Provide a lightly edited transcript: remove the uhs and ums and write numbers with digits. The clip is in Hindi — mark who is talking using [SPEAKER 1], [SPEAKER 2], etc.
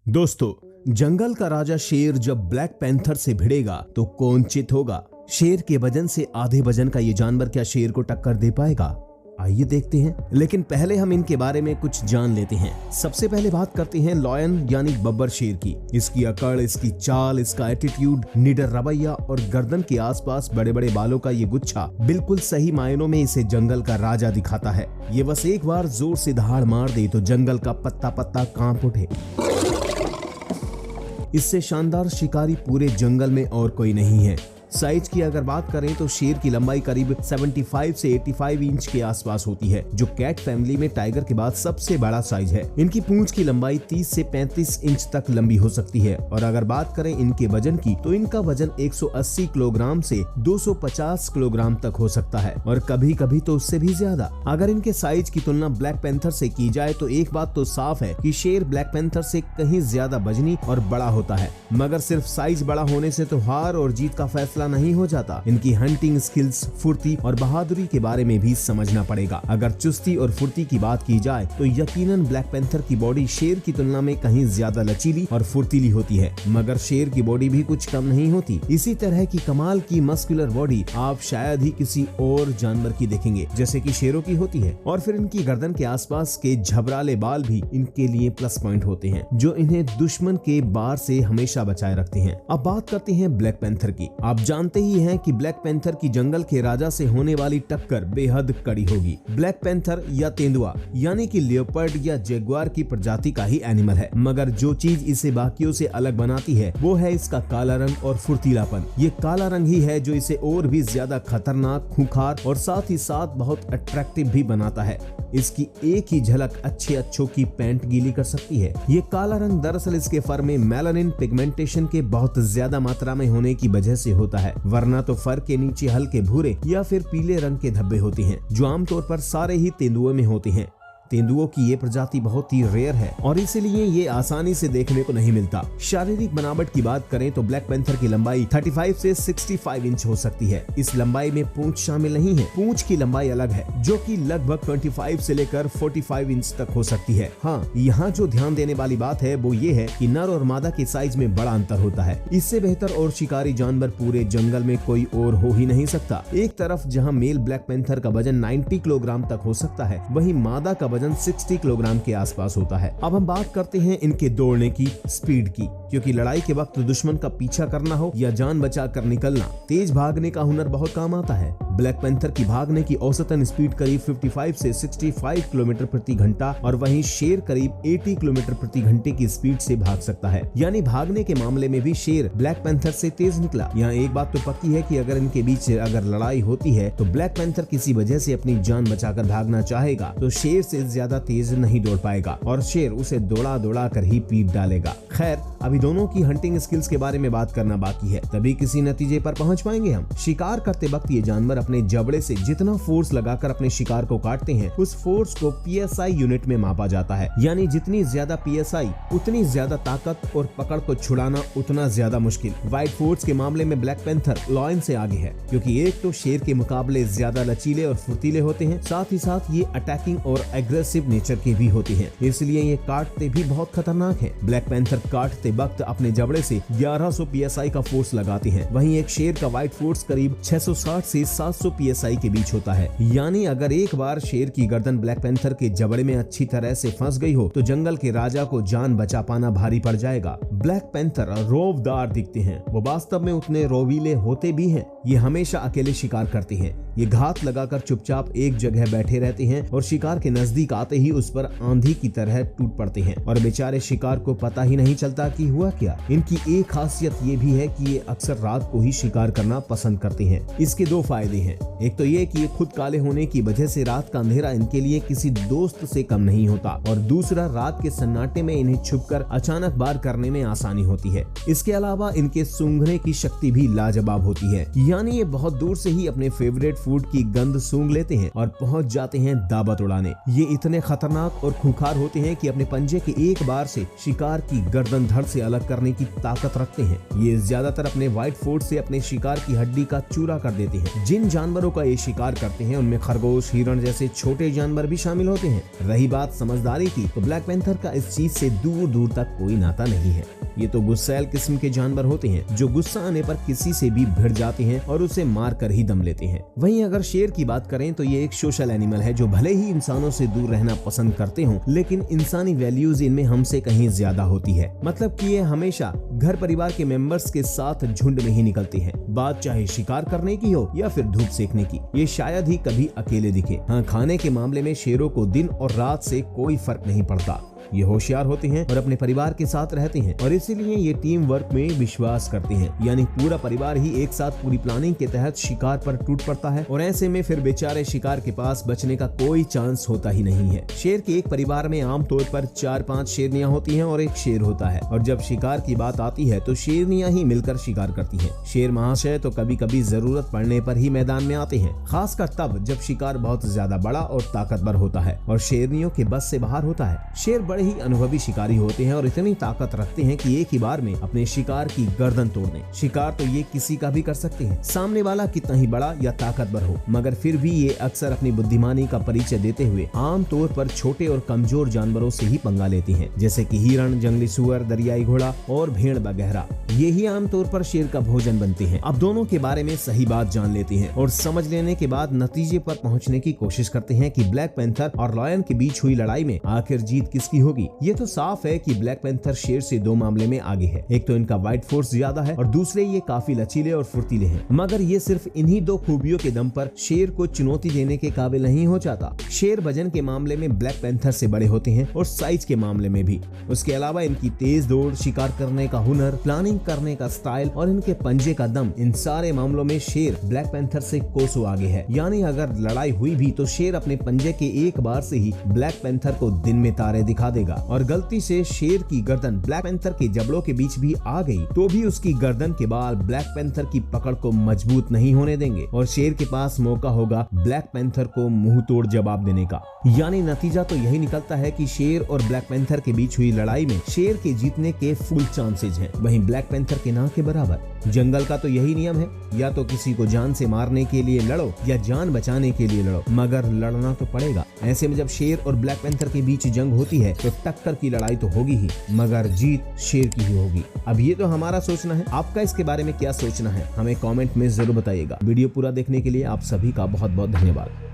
[SPEAKER 1] दोस्तों, जंगल का राजा शेर जब ब्लैक पैंथर से भिड़ेगा तो कौन चित होगा। शेर के वजन से आधे वजन का ये जानवर क्या शेर को टक्कर दे पाएगा? आइए देखते हैं, लेकिन पहले हम इनके बारे में कुछ जान लेते हैं। सबसे पहले बात करते हैं लॉयन यानी बब्बर शेर की। इसकी अकड़, इसकी चाल, इसका एटीट्यूड, निडर रवैया और गर्दन के आसपास बड़े बड़े बालों का ये गुच्छा बिल्कुल सही मायनों में इसे जंगल का राजा दिखाता है। ये बस एक बार जोर से दहाड़ मार दे तो जंगल का पत्ता पत्ता कांप उठे। इससे शानदार शिकारी पूरे जंगल में और कोई नहीं है। साइज की अगर बात करें तो शेर की लंबाई करीब 75 से 85 इंच के आसपास होती है, जो कैट फैमिली में टाइगर के बाद सबसे बड़ा साइज है। इनकी पूंछ की लंबाई 30 से 35 इंच तक लंबी हो सकती है। और अगर बात करें इनके वजन की तो इनका वजन 180 किलोग्राम से 250 किलोग्राम तक हो सकता है, और कभी कभी तो उससे भी ज्यादा। अगर इनके साइज की तुलना ब्लैक पैंथर से की जाए तो एक बात तो साफ है कि शेर ब्लैक पैंथर से कहीं ज्यादा वजनी और बड़ा होता है। मगर सिर्फ साइज बड़ा होने से तो हार और जीत का फैसला नहीं हो जाता। इनकी हंटिंग स्किल्स, फुर्ती और बहादुरी के बारे में भी समझना पड़ेगा। अगर चुस्ती और फुर्ती की बात की जाए तो यकीनन ब्लैक पैंथर की बॉडी शेर की तुलना में कहीं ज्यादा लचीली और फुर्तीली होती है, मगर शेर की बॉडी भी कुछ कम नहीं होती। इसी तरह की कमाल की मस्कुलर बॉडी आप शायद ही किसी और जानवर की देखेंगे, जैसे कि शेरों की होती है। और फिर इनकी गर्दन के आसपास के झबराले बाल भी इनके लिए प्लस पॉइंट होते हैं, जो इन्हें दुश्मन के बार से हमेशा बचाए रखते हैं। अब बात करते हैं ब्लैक पैंथर की। आप जानते ही हैं कि ब्लैक पैंथर की जंगल के राजा से होने वाली टक्कर बेहद कड़ी होगी। ब्लैक पैंथर या तेंदुआ यानी कि लियोपर्ड या जगुआर की प्रजाति का ही एनिमल है, मगर जो चीज इसे बाकियों से अलग बनाती है वो है इसका काला रंग और फुर्तीलापन। ये काला रंग ही है जो इसे और भी ज्यादा खतरनाक, खूंखार और साथ ही साथ बहुत अट्रैक्टिव भी बनाता है। इसकी एक ही झलक अच्छों की पैंट गीली कर सकती है। ये काला रंग दरअसल इसके फर में मेलानिन पिगमेंटेशन के बहुत ज्यादा मात्रा में होने की वजह से होता है, वरना तो फर के नीचे हल्के भूरे या फिर पीले रंग के धब्बे होते हैं, जो आमतौर पर सारे ही तेंदुओं में होते हैं। तेंदुओं की ये प्रजाति बहुत ही रेयर है और इसीलिए ये आसानी से देखने को नहीं मिलता। शारीरिक बनावट की बात करें तो ब्लैक पैंथर की लंबाई 35 से 65 इंच हो सकती है। इस लंबाई में पूंछ शामिल नहीं है। पूंछ की लंबाई अलग है, जो कि लगभग 25 से लेकर 45 इंच तक हो सकती है। हाँ, यहाँ जो ध्यान देने वाली बात है वो ये है कि नर और मादा के साइज में बड़ा अंतर होता है। इससे बेहतर और शिकारी जानवर पूरे जंगल में कोई और हो ही नहीं सकता। एक तरफ जहाँ मेल ब्लैक पैंथर का वजन 90 किलोग्राम तक हो सकता है, वहीं मादा का वजन 60 किलोग्राम के आसपास होता है। अब हम बात करते हैं इनके दौड़ने की स्पीड की, क्योंकि लड़ाई के वक्त दुश्मन का पीछा करना हो या जान बचा कर निकलना, तेज भागने का हुनर बहुत काम आता है। ब्लैक पैंथर की भागने की औसतन स्पीड करीब 55 से 65 किलोमीटर प्रति घंटा और वहीं शेर करीब 80 किलोमीटर प्रति घंटे की स्पीड से भाग सकता है। यानी भागने के मामले में भी शेर ब्लैक पैंथर से तेज निकला। यहाँ एक बात तो पक्की है कि अगर इनके बीच अगर लड़ाई होती है तो ब्लैक पैंथर किसी वजह से अपनी जान बचाकर भागना चाहेगा तो शेर से ज्यादा तेज नहीं दौड़ पाएगा और शेर उसे दौड़ा दौड़ा कर ही पीट डालेगा। खैर, अभी दोनों की हंटिंग स्किल्स के बारे में बात करना बाकी है, तभी किसी नतीजे पर पहुंच पाएंगे हम। शिकार करते वक्त ये जानवर अपने जबड़े से जितना फोर्स लगाकर अपने शिकार को काटते हैं, उस फोर्स को PSI यूनिट में मापा जाता है। यानी जितनी ज्यादा PSI उतनी ज्यादा ताकत और पकड़ को छुड़ाना उतना ज्यादा मुश्किल। वाइट फोर्स के मामले में ब्लैक पैंथर लॉयन से आगे है, क्योंकि एक तो शेर के मुकाबले ज्यादा लचीले और फुर्तीले होते हैं, साथ ही साथ ये अटैकिंग और एग्रेसिव नेचर के भी होते हैं, इसलिए ये काटते भी बहुत खतरनाक है। ब्लैक पैंथर काटते वक्त अपने जबड़े से 1100 PSI का फोर्स लगाते हैं, वहीं एक शेर का वाइट फोर्स करीब 660 से 700 PSI के बीच होता है। यानी अगर एक बार शेर की गर्दन ब्लैक पैंथर के जबड़े में अच्छी तरह से फंस गई हो तो जंगल के राजा को जान बचा पाना भारी पड़ जाएगा। ब्लैक पैंथर रौबदार दिखते हैं, वो वास्तव में उतने रोवीले होते भी हैं। ये हमेशा अकेले शिकार करते हैं। ये घात लगाकर चुपचाप एक जगह बैठे रहते हैं और शिकार के नजदीक आते ही उस पर आंधी की तरह टूट पड़ते हैं और बेचारे शिकार को पता ही नहीं चलता कि हुआ क्या। इनकी एक खासियत ये भी है कि ये अक्सर रात को ही शिकार करना पसंद करते हैं। इसके दो फायदे हैं, एक तो ये कि ये खुद काले होने की वजह से रात का अंधेरा इनके लिए किसी दोस्त से कम नहीं होता, और दूसरा रात के सन्नाटे में इन्हें छुपकर अचानक वार करने में आसानी होती है। इसके अलावा इनके सूंघने की शक्ति भी लाजवाब होती है, यानी ये बहुत दूर से ही अपने फेवरेट फूड की गंध सूंघ लेते हैं और पहुंच जाते हैं दावत उड़ाने। ये इतने खतरनाक और खूंखार होते हैं कि अपने पंजे के एक बार से शिकार की गर्दन गर्दन धड़ से अलग करने की ताकत रखते हैं। ये ज्यादातर अपने वाइट फोर्स से अपने शिकार की हड्डी का चूरा कर देते हैं। जिन जानवरों का ये शिकार करते हैं उनमें खरगोश, हिरण जैसे छोटे जानवर भी शामिल होते हैं। रही बात समझदारी की, तो ब्लैक पैंथर का इस चीज से दूर दूर तक कोई नाता नहीं है। ये तो गुस्सैल किस्म के जानवर होते हैं जो गुस्सा आने पर किसी से भी भिड़ जाते हैं और उसे मार कर ही दम लेते हैं। वहीं अगर शेर की बात करें तो ये एक सोशल एनिमल है जो भले ही इंसानों से दूर रहना पसंद करते हों, लेकिन इंसानी वैल्यूज इनमें हमसे कहीं ज्यादा होती है। मतलब कि ये हमेशा घर परिवार के मेंबर्स के साथ झुंड में ही निकलते हैं, बात चाहे शिकार करने की हो या फिर धूप सेकने की। ये शायद ही कभी अकेले दिखे। हाँ, खाने के मामले में शेरों को दिन और रात से कोई फर्क नहीं पड़ता। ये होशियार होते हैं और अपने परिवार के साथ रहते हैं और इसीलिए ये टीम वर्क में विश्वास करते हैं। यानी पूरा परिवार ही एक साथ पूरी प्लानिंग के तहत शिकार पर टूट पड़ता है और ऐसे में फिर बेचारे शिकार के पास बचने का कोई चांस होता ही नहीं है। शेर के एक परिवार में आमतौर पर 4-5 शेरनियां होती हैं और एक शेर होता है, और जब शिकार की बात आती है तो शेरनियां ही मिलकर शिकार करती हैं। शेर महाशय तो कभी कभी जरूरत पड़ने पर ही मैदान में आते हैं, खासकर तब जब शिकार बहुत ज्यादा बड़ा और ताकतवर होता है और शेरनियों के बस से बाहर होता है। शेर बड़े ही अनुभवी शिकारी होते हैं और इतनी ताकत रखते हैं कि एक ही बार में अपने शिकार की गर्दन तोड़ दें। शिकार तो ये किसी का भी कर सकते हैं, सामने वाला कितना ही बड़ा या ताकतवर हो, मगर फिर भी ये अक्सर अपनी बुद्धिमानी का परिचय देते हुए आमतौर पर छोटे और कमजोर जानवरों से ही पंगा लेती हैं, जैसे कि हिरण, जंगली सुअर, दरियाई घोड़ा और भेड़ वगैरह। ये ही आमतौर पर शेर का भोजन बनते हैं। अब दोनों के बारे में सही बात जान लेते हैं और समझ लेने के बाद नतीजे पर पहुंचने की कोशिश करते हैं कि ब्लैक पैंथर और लायन के बीच हुई लड़ाई में आखिर जीत किसकी होगी। ये तो साफ है कि ब्लैक पैंथर शेर से 2 मामले में आगे है। एक तो इनका वाइट फोर्स ज्यादा है और दूसरे ये काफी लचीले और फुर्तीले हैं। मगर ये सिर्फ इन्हीं 2 खूबियों के दम पर शेर को चुनौती देने के काबिल नहीं हो जाता। शेर वजन के मामले में ब्लैक पैंथर से बड़े होते हैं और साइज के मामले में भी। उसके अलावा इनकी तेज दौड़, शिकार करने का हुनर, प्लानिंग करने का स्टाइल और इनके पंजे का दम, इन सारे मामलों में शेर ब्लैक पैंथर से कोसों आगे है। यानी अगर लड़ाई हुई भी तो शेर अपने पंजे के एक बार से ही ब्लैक पैंथर को दिन में तारे दिखा देगा, और गलती से शेर की गर्दन ब्लैक पैंथर के जबड़ों के बीच भी आ गई तो भी उसकी गर्दन के बाल ब्लैक पैंथर की पकड़ को मजबूत नहीं होने देंगे और शेर के पास मौका होगा ब्लैक पैंथर को मुंह तोड़ जवाब देने का। यानी नतीजा तो यही निकलता है कि शेर और ब्लैक पैंथर के बीच हुई लड़ाई में शेर के जीतने के फुल चांसेज हैं, वहीं ब्लैक पैंथर के ना के बराबर। जंगल का तो यही नियम है, या तो किसी को जान से मारने के लिए लड़ो या जान बचाने के लिए लड़ो, मगर लड़ना तो पड़ेगा। ऐसे में जब शेर और ब्लैक पैंथर के बीच जंग होती है तो टक्कर की लड़ाई तो होगी ही, मगर जीत शेर की ही होगी। अब ये तो हमारा सोचना है, आपका इसके बारे में क्या सोचना है हमें कमेंट में जरूर बताइएगा। वीडियो पूरा देखने के लिए आप सभी का बहुत बहुत धन्यवाद।